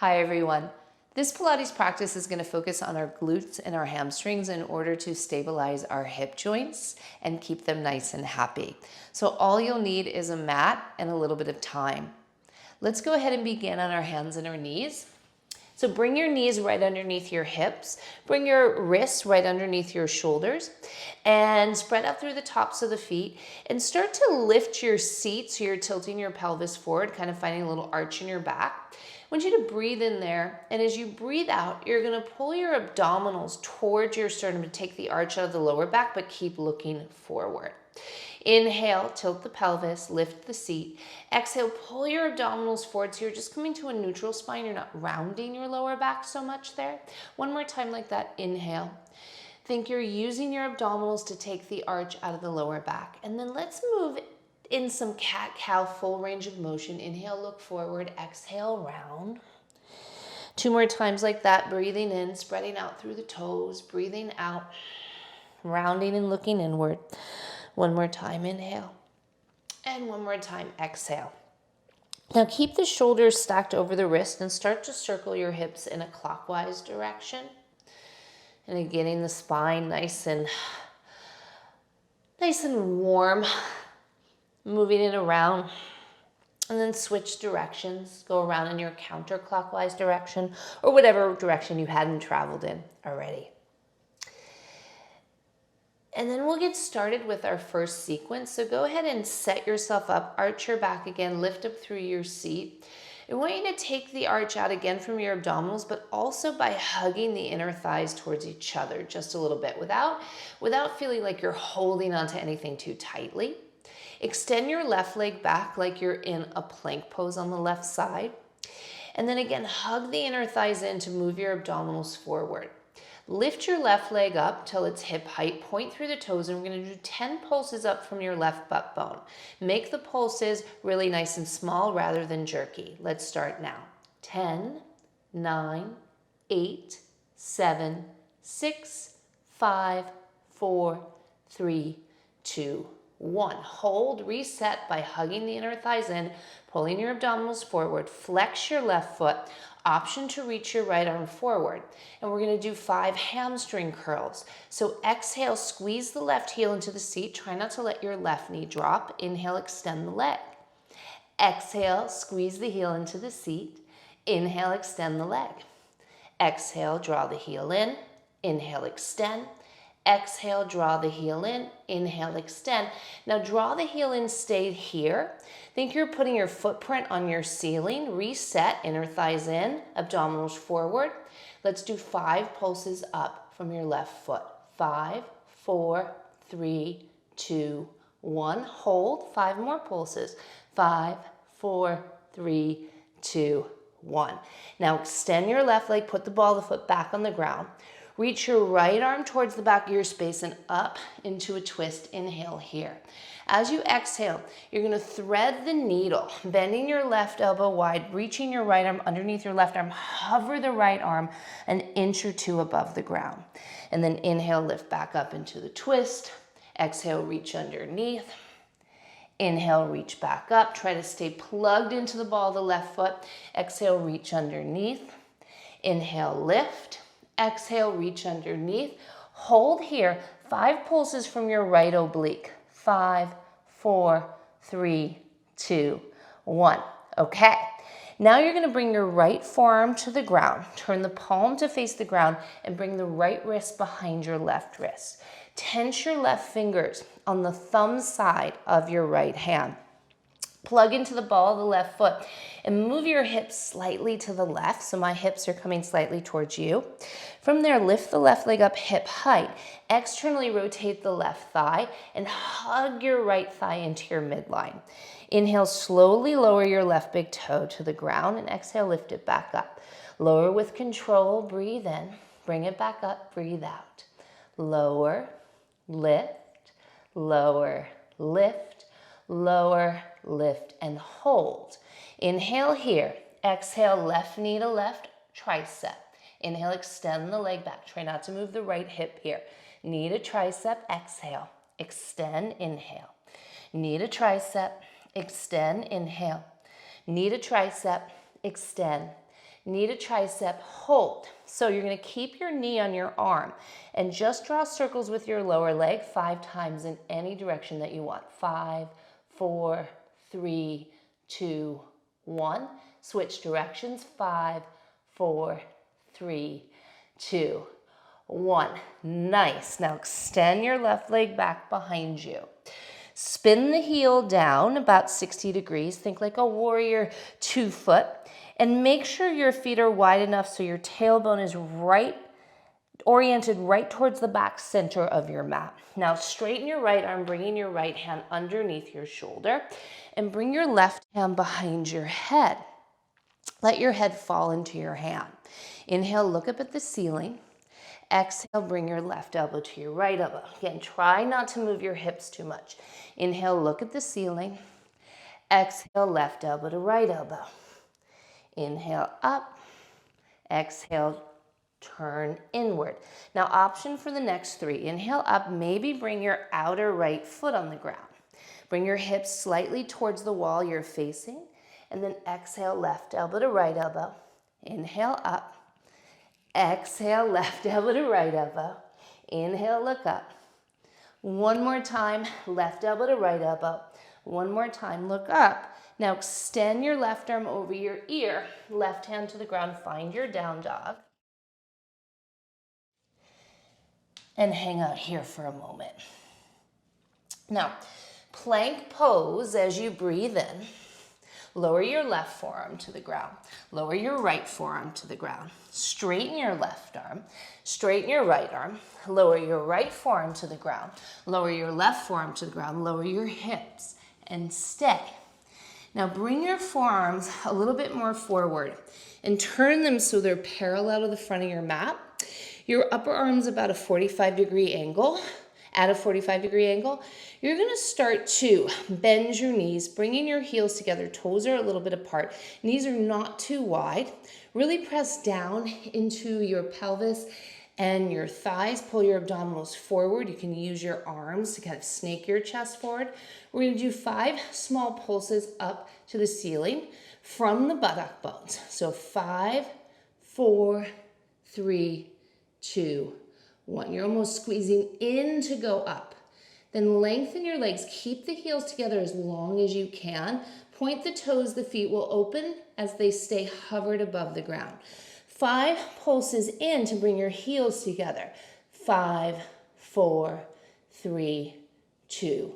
Hi everyone. This Pilates practice is going to focus on our glutes and our hamstrings in order to stabilize our hip joints and keep them nice and happy. So all you'll need is a mat and a little bit of time. Let's go ahead and begin on our hands and our knees. So bring your knees right underneath your hips, bring your wrists right underneath your shoulders, and spread out through the tops of the feet and start to lift your seat so you're tilting your pelvis forward, kind of finding a little arch in your back. I want you to breathe in there, and as you breathe out, you're gonna pull your abdominals towards your sternum to take the arch out of the lower back, but keep looking forward. Inhale, tilt the pelvis, lift the seat. Exhale, pull your abdominals forward so you're just coming to a neutral spine. You're not rounding your lower back so much there. One more time like that, inhale. Think you're using your abdominals to take the arch out of the lower back. And then let's move in some cat-cow full range of motion. Inhale, look forward, exhale, round. Two more times like that, breathing in, spreading out through the toes, breathing out, rounding and looking inward. One more time, inhale. And one more time, exhale. Now keep the shoulders stacked over the wrist and start to circle your hips in a clockwise direction. And getting the spine nice and warm. Moving it around. And then switch directions. Go around in your counterclockwise direction or whatever direction you hadn't traveled in already. And then we'll get started with our first sequence. So go ahead and set yourself up, arch your back again, lift up through your seat. I want you to take the arch out again from your abdominals, but also by hugging the inner thighs towards each other just a little bit without feeling like you're holding onto anything too tightly. Extend your left leg back like you're in a plank pose on the left side. And then again, hug the inner thighs in to move your abdominals forward. Lift your left leg up till it's hip height, point through the toes, and we're gonna do 10 pulses up from your left butt bone. Make the pulses really nice and small rather than jerky. Let's start now. 10, 9, 8, 7, 6, 5, 4, 3, 2, 1. Hold, reset by hugging the inner thighs in, pulling your abdominals forward, flex your left foot, option to reach your right arm forward. And we're gonna do 5 hamstring curls. So exhale, squeeze the left heel into the seat. Try not to let your left knee drop. Inhale, extend the leg. Exhale, squeeze the heel into the seat. Inhale, extend the leg. Exhale, draw the heel in. Inhale, extend. Exhale, draw the heel in, inhale, extend. Now draw the heel in, stay here. Think you're putting your footprint on your ceiling. Reset, inner thighs in, abdominals forward. Let's do 5 pulses up from your left foot. 5, 4, 3, 2, 1. Hold, 5 more pulses. 5, 4, 3, 2, 1. Now extend your left leg, put the ball of the foot back on the ground. Reach your right arm towards the back of your space and up into a twist. Inhale here. As you exhale, you're gonna thread the needle, bending your left elbow wide, reaching your right arm underneath your left arm, hover the right arm an inch or 2 above the ground. And then inhale, lift back up into the twist. Exhale, reach underneath. Inhale, reach back up. Try to stay plugged into the ball of the left foot. Exhale, reach underneath. Inhale, lift. Exhale, reach underneath. Hold here. 5 pulses from your right oblique. 5, 4, 3, 2, 1. Okay. Now you're going to bring your right forearm to the ground. Turn the palm to face the ground and bring the right wrist behind your left wrist. Tense your left fingers on the thumb side of your right hand. Plug into the ball of the left foot and move your hips slightly to the left. So my hips are coming slightly towards you. From there, lift the left leg up hip height. Externally rotate the left thigh and hug your right thigh into your midline. Inhale, slowly lower your left big toe to the ground and exhale, lift it back up. Lower with control, breathe in, bring it back up, breathe out. Lower, lift, lower, lift, lower, lift, and hold. Inhale here. Exhale, left knee to left, tricep. Inhale, extend the leg back. Try not to move the right hip here. Knee to tricep, exhale. Extend, inhale. Knee to tricep, extend, inhale. Knee to tricep, extend. knee to tricep, hold. So you're gonna keep your knee on your arm and just draw circles with your lower leg 5 times in any direction that you want. 5, 4, 3, 2, 1. Switch directions. 5, 4, 3, 2, 1. Nice. Now extend your left leg back behind you. Spin the heel down about 60 degrees. Think like a warrior 2 foot. And make sure your feet are wide enough so your tailbone is oriented right towards the back center of your mat. Now straighten your right arm, bringing your right hand underneath your shoulder, and bring your left hand behind your head. Let your head fall into your hand. Inhale, look up at the ceiling. Exhale, bring your left elbow to your right elbow. Again, try not to move your hips too much. Inhale, look at the ceiling. Exhale, left elbow to right elbow. Inhale, up. Exhale, turn inward. Now, option for the next 3. Inhale up, maybe bring your outer right foot on the ground. Bring your hips slightly towards the wall you're facing, and then exhale, left elbow to right elbow. Inhale up. Exhale, left elbow to right elbow. Inhale, look up. One more time, left elbow to right elbow. One more time, look up. Now extend your left arm over your ear, left hand to the ground, find your down dog. And hang out here for a moment. Now, plank pose as you breathe in. Lower your left forearm to the ground. Lower your right forearm to the ground. Straighten your left arm. Straighten your right arm. Lower your right forearm to the ground. Lower your left forearm to the ground. Lower your hips and stay. Now bring your forearms a little bit more forward and turn them so they're parallel to the front of your mat. Your upper arm's about a 45-degree angle. At a 45-degree angle, you're gonna start to bend your knees, bringing your heels together. Toes are a little bit apart. Knees are not too wide. Really press down into your pelvis and your thighs. Pull your abdominals forward. You can use your arms to kind of snake your chest forward. We're gonna do 5 small pulses up to the ceiling from the buttock bones. So 5, 4, 3, 2, 1. You're almost squeezing in to go up. Then lengthen your legs. Keep the heels together as long as you can. Point the toes. The feet will open as they stay hovered above the ground. 5 pulses in to bring your heels together. 5, 4, 3, 2,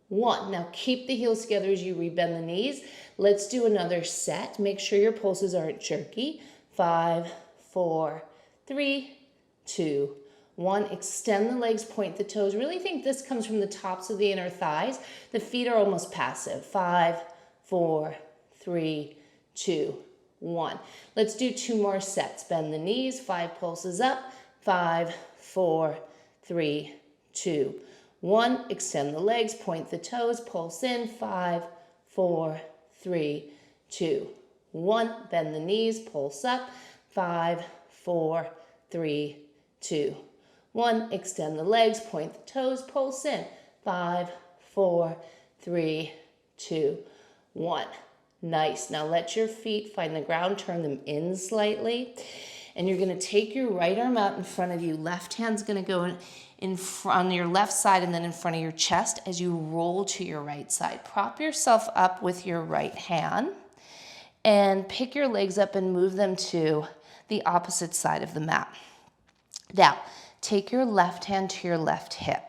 1. Now keep the heels together as you rebend the knees. Let's do another set. Make sure your pulses aren't jerky. 5, 4, 3, 2, 1. Extend the legs, point the toes. Really think this comes from the tops of the inner thighs. The feet are almost passive. 5, 4, 3, 2, 1. Let's do 2 more sets. Bend the knees, 5 pulses up. 5, 4, 3, 2, 1. Extend the legs, point the toes, pulse in. 5, 4, 3, 2, 1. Bend the knees, pulse up. 5, 4, 3, 2, 1. Extend the legs, point the toes, pulse in. 5, 4, 3, 2, 1. Nice. Now let your feet find the ground, turn them in slightly. And you're going to take your right arm out in front of you. Left hand's going to go in front on your left side and then in front of your chest as you roll to your right side. Prop yourself up with your right hand and pick your legs up and move them to the opposite side of the mat. Now, take your left hand to your left hip,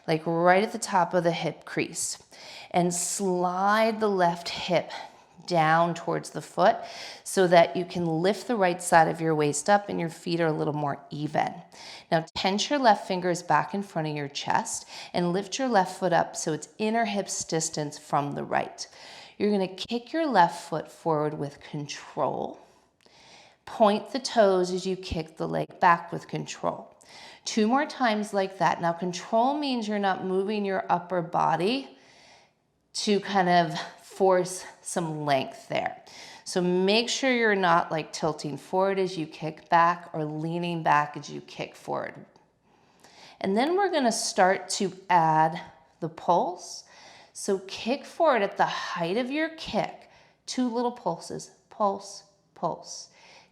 like right at the top of the hip crease, and slide the left hip down towards the foot so that you can lift the right side of your waist up and your feet are a little more even. Now, tense your left fingers back in front of your chest and lift your left foot up so it's inner hips distance from the right. You're going to kick your left foot forward with control. Point the toes as you kick the leg back with control. 2 more times like that. Now control means you're not moving your upper body to kind of force some length there. So make sure you're not like tilting forward as you kick back or leaning back as you kick forward. And then we're going to start to add the pulse. So kick forward at the height of your kick. 2 little pulses. Pulse, pulse.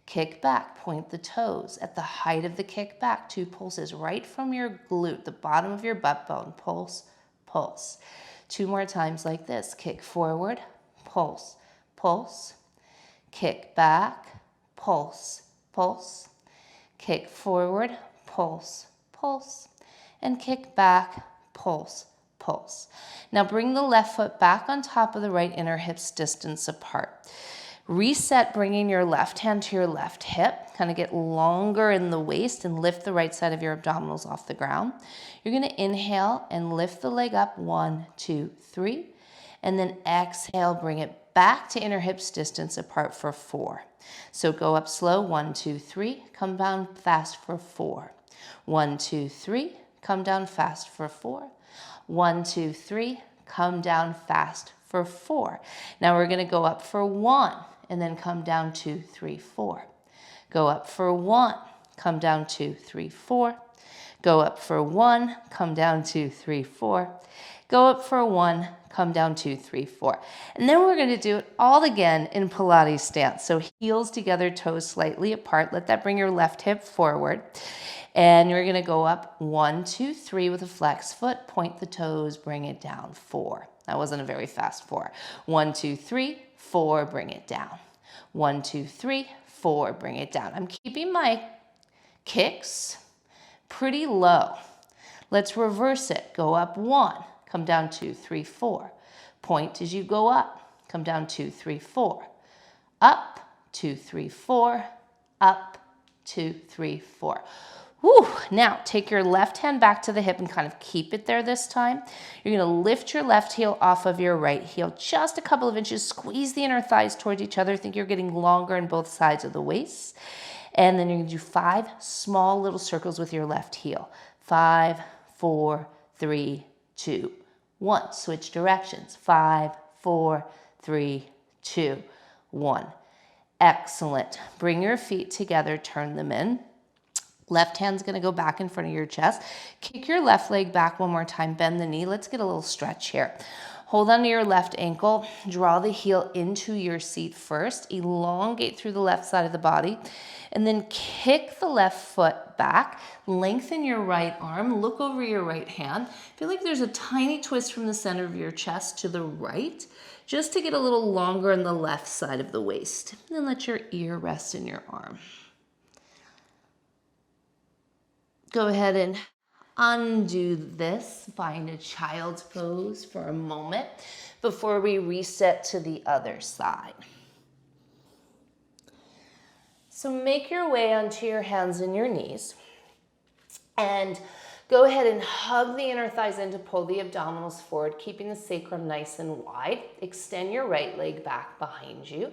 Kick back, point the toes. At the height of the kick back, 2 pulses right from your glute, the bottom of your butt bone. Pulse, pulse. 2 more times like this. Kick forward, pulse, pulse. Kick back, pulse, pulse. Kick forward, pulse, pulse. And kick back, pulse, pulse. Now bring the left foot back on top of the right inner hips distance apart. Reset, bringing your left hand to your left hip. Kind of get longer in the waist and lift the right side of your abdominals off the ground. You're going to inhale and lift the leg up. 1, 2, 3. And then exhale, bring it back to inner hips distance apart for 4. So go up slow. 1, 2, 3. Come down fast for 4. 1, 2, 3. Come down fast for 4. 1, 2, 3. Come down fast for 4. Now we're going to go up for 1 and then come down 2, 3, 4. Go up for 1, come down 2, 3, 4. Go up for 1, come down 2, 3, 4. Go up for 1, come down 2, 3, 4. And then we're going to do it all again in Pilates stance. So heels together, toes slightly apart. Let that bring your left hip forward. And you're going to go up 1, 2, 3 with a flex foot. Point the toes, bring it down. 4. That wasn't a very fast 4. 1, 2, 3, 4, bring it down. 1, 2, 3, 4, bring it down. I'm keeping my kicks pretty low. Let's reverse it. Go up 1, come down 2, 3, 4. Point as you go up. Come down 2, 3, 4. Up, 2, 3, 4. Up, 2, 3, 4. Whew. Now take your left hand back to the hip and kind of keep it there this time. You're going to lift your left heel off of your right heel just a couple of inches. Squeeze the inner thighs towards each other. Think you're getting longer on both sides of the waist. And then you're going to do 5 small little circles with your left heel. 5, 4, 3, 2, 1. Switch directions. 5, 4, 3, 2, 1. Excellent. Bring your feet together. Turn them in. Left hand's going to go back in front of your chest. Kick your left leg back one more time. Bend the knee. Let's get a little stretch here. Hold on to your left ankle. Draw the heel into your seat first. Elongate through the left side of the body. And then kick the left foot back. Lengthen your right arm. Look over your right hand. Feel like there's a tiny twist from the center of your chest to the right, just to get a little longer on the left side of the waist. And then let your ear rest in your arm. Go ahead and undo this. Find a child's pose for a moment before we reset to the other side. So make your way onto your hands and your knees and go ahead and hug the inner thighs in to pull the abdominals forward, keeping the sacrum nice and wide. Extend your right leg back behind you.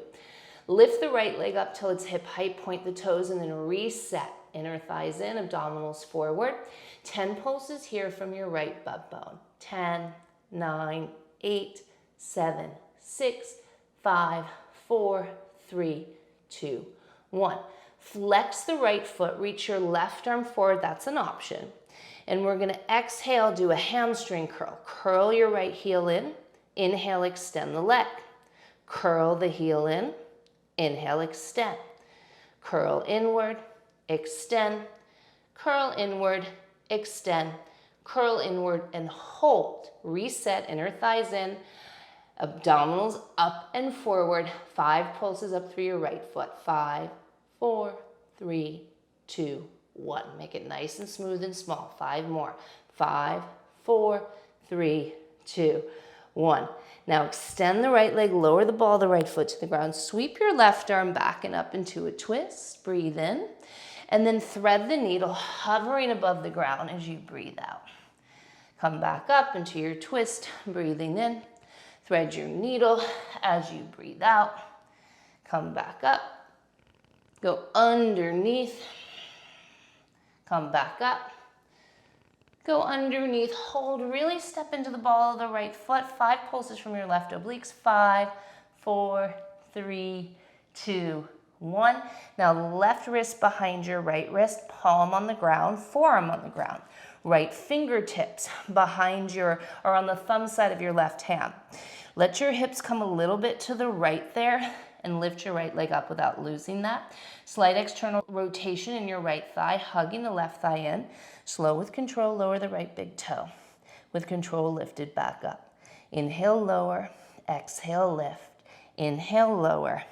Lift the right leg up till it's hip height, point the toes, and then reset. Inner thighs in, abdominals forward. 10 pulses here from your right butt bone. 10, 9, 8, 7, 6, 5, 4, 3, 2, 1. Flex the right foot, reach your left arm forward, that's an option. And we're gonna exhale, do a hamstring curl. Curl your right heel in, inhale, extend the leg. Curl the heel in, inhale, extend. Curl inward, extend, curl inward, extend, curl inward, and hold. Reset, inner thighs in, abdominals up and forward. 5 pulses up through your right foot. 5, 4, 3, 2, 1. Make it nice and smooth and small. 5 more. 5, 4, 3, 2, 1. Now extend the right leg, lower the ball of the right foot to the ground. Sweep your left arm back and up into a twist. Breathe in. And then thread the needle, hovering above the ground as you breathe out. Come back up into your twist, breathing in. Thread your needle as you breathe out. Come back up. Go underneath. Come back up. Go underneath. Hold. Really step into the ball of the right foot. 5 pulses from your left obliques. 5, 4, 3, 2, 1. Now left wrist behind your right wrist, palm on the ground, forearm on the ground. Right fingertips behind your, or on the thumb side of your left hand. Let your hips come a little bit to the right there and lift your right leg up without losing that. Slight external rotation in your right thigh, hugging the left thigh in. Slow with control, lower the right big toe. With control, lift it back up. Inhale, lower. Exhale, lift. Inhale, lower.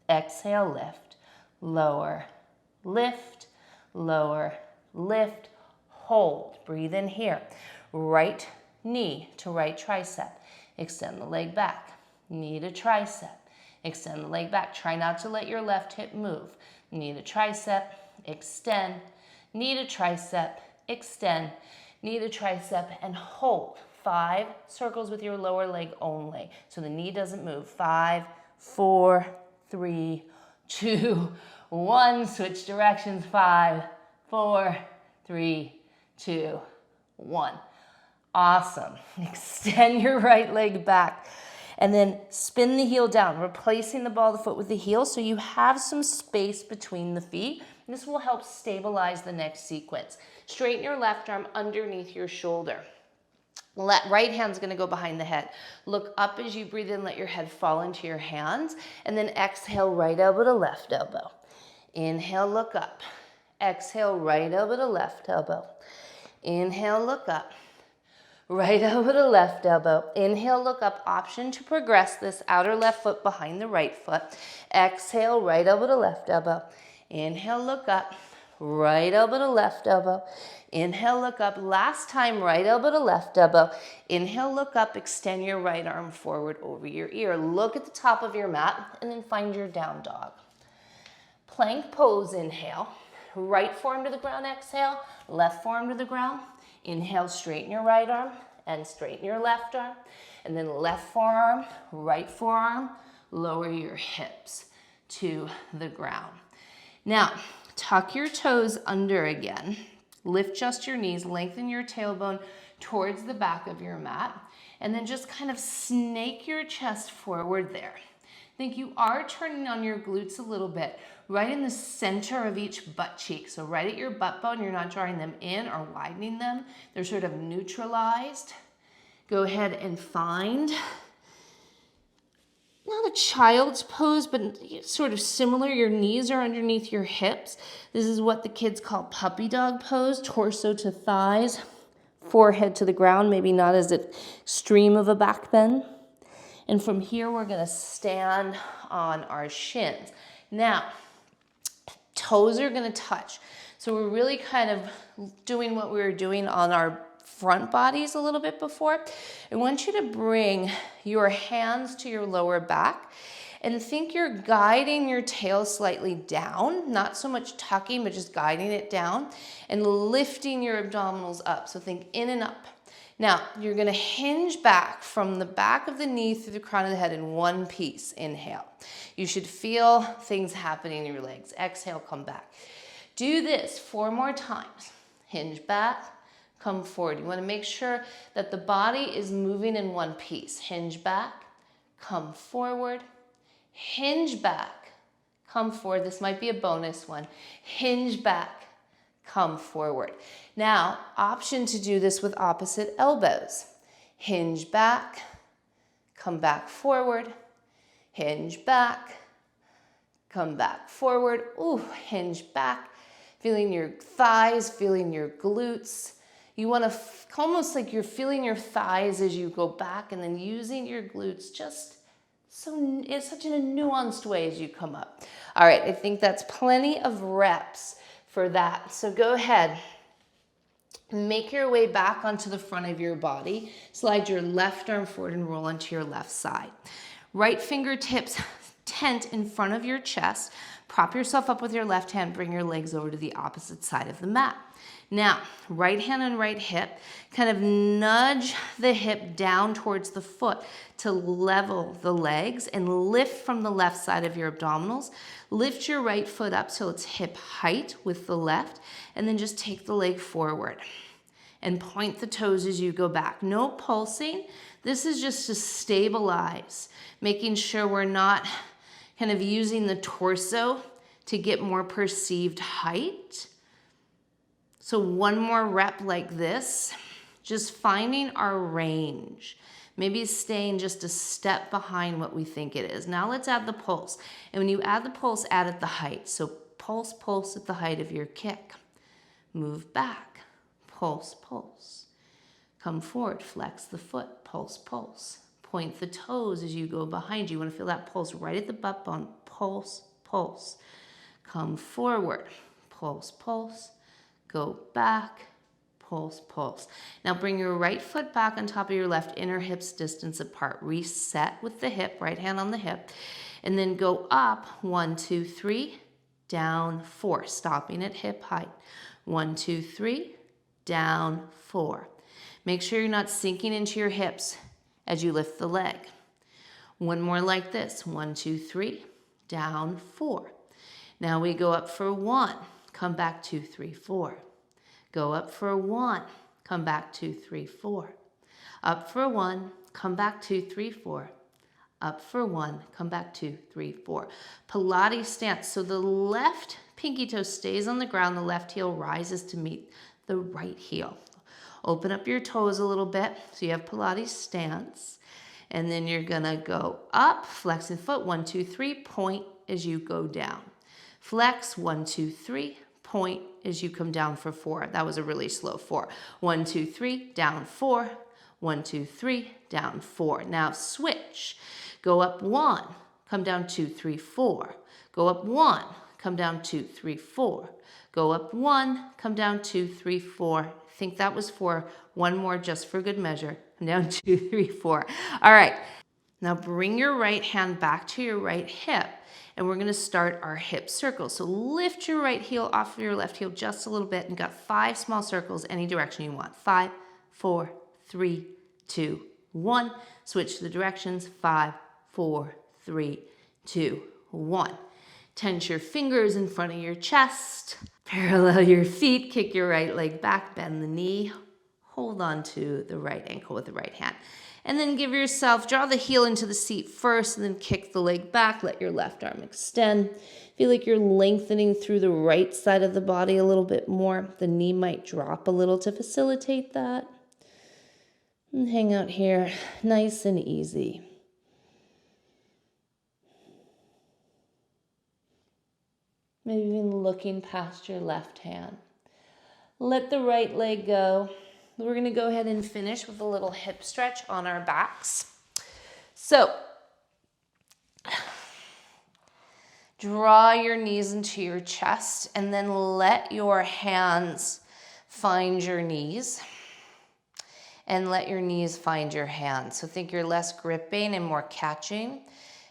Exhale, lift. Lower, lift, lower, lift. Hold. Breathe in here. Right knee to right tricep. Extend the leg back. Knee to tricep. Extend the leg back. Try not to let your left hip move. Knee to tricep. Extend. Knee to tricep. Extend. Knee to tricep and hold. 5 circles with your lower leg only. So the knee doesn't move. 5, 4, 3, 2, 1. Switch directions. 5, 4, 3, 2, 1. Awesome. Extend your right leg back. And then spin the heel down, replacing the ball of the foot with the heel so you have some space between the feet. This will help stabilize the next sequence. Straighten your left arm underneath your shoulder. Right hand's gonna go behind the head. Look up as you breathe in, let your head fall into your hands, and then exhale, right elbow to left elbow. Inhale, look up. Exhale, right elbow to left elbow. Inhale, look up. Right elbow to left elbow. Inhale, look up. Option to progress this outer left foot behind the right foot. Exhale, right elbow to left elbow. Inhale, look up. Right elbow to left elbow. Inhale, look up. Last time, right elbow to left elbow. Inhale, look up. Extend your right arm forward over your ear. Look at the top of your mat and then find your down dog. Plank pose, inhale. Right forearm to the ground, exhale. Left forearm to the ground. Inhale, straighten your right arm and straighten your left arm. And then left forearm, right forearm, lower your hips to the ground. Now, tuck your toes under again. Lift just your knees, lengthen your tailbone towards the back of your mat. And then just kind of snake your chest forward there. Think you are turning on your glutes a little bit, right in the center of each butt cheek. So right at your butt bone, you're not drawing them in or widening them. They're sort of neutralized. Go ahead and find, not a child's pose, but sort of similar. Your knees are underneath your hips. This is what the kids call puppy dog pose, torso to thighs, forehead to the ground, maybe not as extreme of a back bend. And from here, we're gonna stand on our shins. Now, toes are gonna touch. So we're really kind of doing what we were doing on our front bodies a little bit before. I want you to bring your hands to your lower back and think you're guiding your tail slightly down, not so much tucking, but just guiding it down and lifting your abdominals up. So think in and up. Now, you're gonna hinge back from the back of the knee through the crown of the head in one piece. Inhale. You should feel things happening in your legs. Exhale, come back. Do this 4 more times. Hinge back, come forward. You wanna make sure that the body is moving in one piece. Hinge back, come forward. Hinge back, come forward. This might be a bonus one. Hinge back, come forward. Now, option to do this with opposite elbows. Hinge back, come back forward, hinge back, come back forward. Ooh, hinge back, feeling your thighs, feeling your glutes. You want to almost like you're feeling your thighs as you go back and then using your glutes just so it's such in a nuanced way as you come up. All right, I think that's plenty of reps for that. So go ahead. Make your way back onto the front of your body. Slide your left arm forward and roll onto your left side. Right fingertips tent in front of your chest. Prop yourself up with your left hand. Bring your legs over to the opposite side of the mat. Now, right hand and right hip, kind of nudge the hip down towards the foot to level the legs and lift from the left side of your abdominals. Lift your right foot up so it's hip height with the left, and then just take the leg forward and point the toes as you go back. No pulsing. This is just to stabilize, making sure we're not kind of using the torso to get more perceived height. So one more rep like this, just finding our range. Maybe staying just a step behind what we think it is. Now let's add the pulse. And when you add the pulse, add at the height. So pulse, pulse at the height of your kick. Move back, pulse, pulse. Come forward, flex the foot, pulse, pulse. Point the toes as you go behind you. You want to feel that pulse right at the butt bone, pulse, pulse. Come forward, pulse, pulse. Go back, pulse, pulse. Now bring your right foot back on top of your left, inner hips distance apart. Reset with the hip, right hand on the hip. And then go up, 1, 2, 3, down, 4, stopping at hip height. 1, 2, 3, down, 4. Make sure you're not sinking into your hips as you lift the leg. One more like this, 1, 2, 3, down, 4. Now we go up for 1, come back 2, 3, 4. Go up for 1, come back 2, 3, 4. Up for 1, come back 2, 3, 4. Up for 1, come back 2, 3, 4. Pilates stance. So the left pinky toe stays on the ground, the left heel rises to meet the right heel. Open up your toes a little bit. So you have Pilates stance. And then you're gonna go up, flex the foot, 1, 2, 3, point as you go down. Flex, 1, 2, 3, point as you come down for 4. That was a really slow 4. 1, 2, 3, down 4. 1, 2, 3, down 4. Now switch. Go up 1, come down 2, 3, 4. Go up 1, come down 2, 3, 4. Go up 1, come down 2, 3, 4. I think that was 4. One more just for good measure. Come down 2, 3, 4. All right. Now bring your right hand back to your right hip, and we're going to start our hip circle. So lift your right heel off of your left heel just a little bit, and got 5 small circles any direction you want. 5, 4, 3, 2, 1. Switch the directions. 5, 4, 3, 2, 1. Tense your fingers in front of your chest. Parallel your feet. Kick your right leg back. Bend the knee. Hold on to the right ankle with the right hand. And then give yourself, draw the heel into the seat first, and then kick the leg back. Let your left arm extend. Feel like you're lengthening through the right side of the body a little bit more. The knee might drop a little to facilitate that. And hang out here, nice and easy. Maybe even looking past your left hand. Let the right leg go. We're going to go ahead and finish with a little hip stretch on our backs. So, draw your knees into your chest and then let your hands find your knees. And let your knees find your hands. So think you're less gripping and more catching.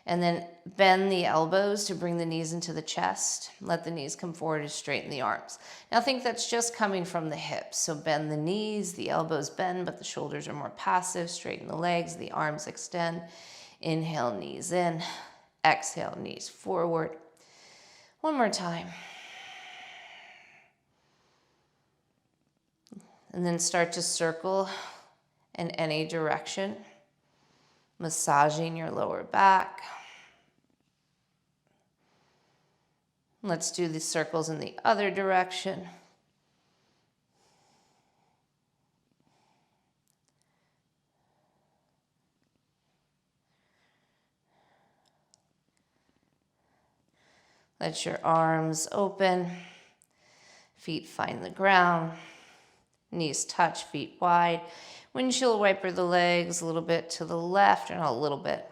And then bend the elbows to bring the knees into the chest. Let the knees come forward to straighten the arms. Now think that's just coming from the hips. So bend the knees, the elbows bend, but the shoulders are more passive. Straighten the legs, the arms extend. Inhale, knees in. Exhale, knees forward. One more time. And then start to circle in any direction, massaging your lower back. Let's do the circles in the other direction. Let your arms open, feet find the ground, knees touch, feet wide. Windshield wiper the legs a little bit to the left, or not a little bit.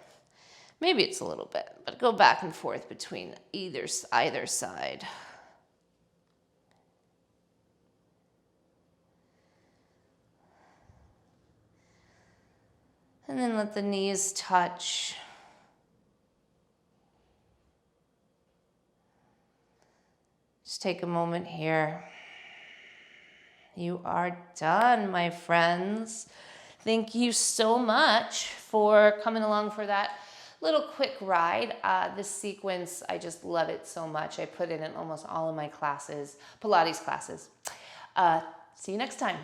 Maybe it's a little bit, but go back and forth between either side. And then let the knees touch. Just take a moment here. You are done, my friends. Thank you so much for coming along for that little quick ride. This sequence, I just love it so much. I put it in almost all of my classes, Pilates classes. See you next time.